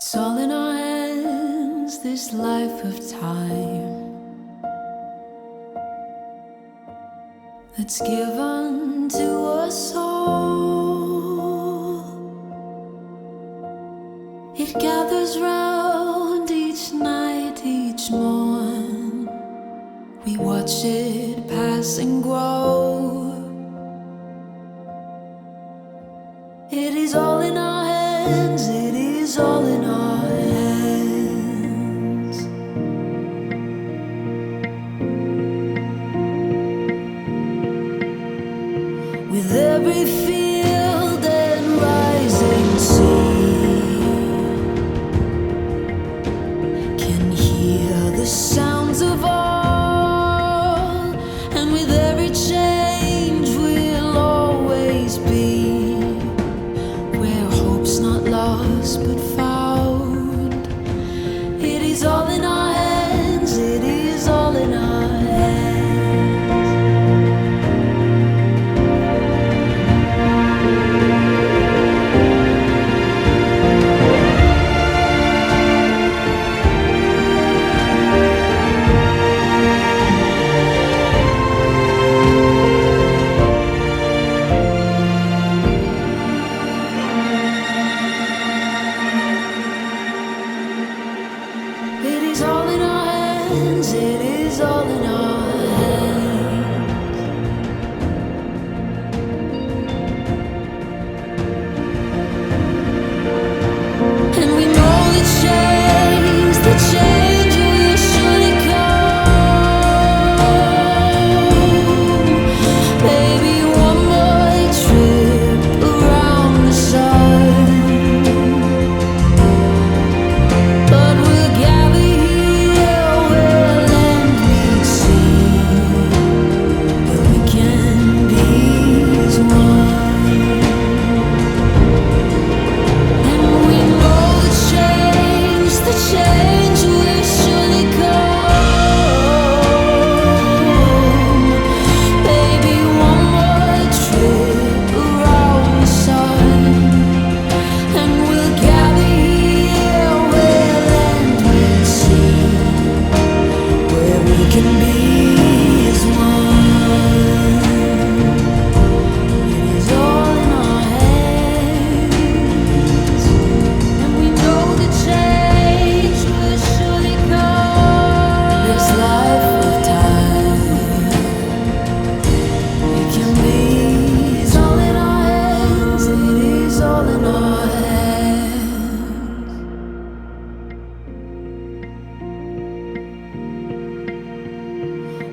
It's all in our hands, this life of time that's given to us all. It gathers round each night, each morn. We watch it pass and grow. It is all in our hands, it is all in our hands. With every field and rising sea, can hear the sounds of all, and with every change we'll always be but found. It is all in our hands, it is all in our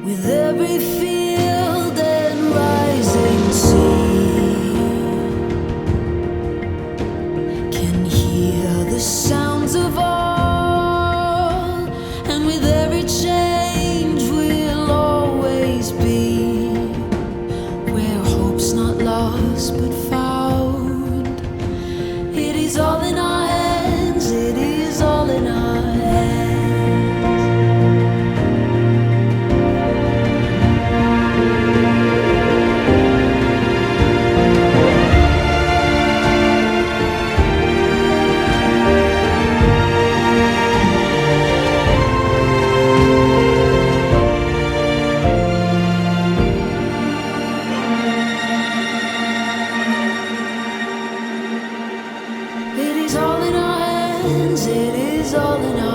with every field and rising sea, can hear the sounds of all, and with every change we'll always be where hope's not lost but found. It is all in our hands, it is all in our It is all in our hands, it is all in our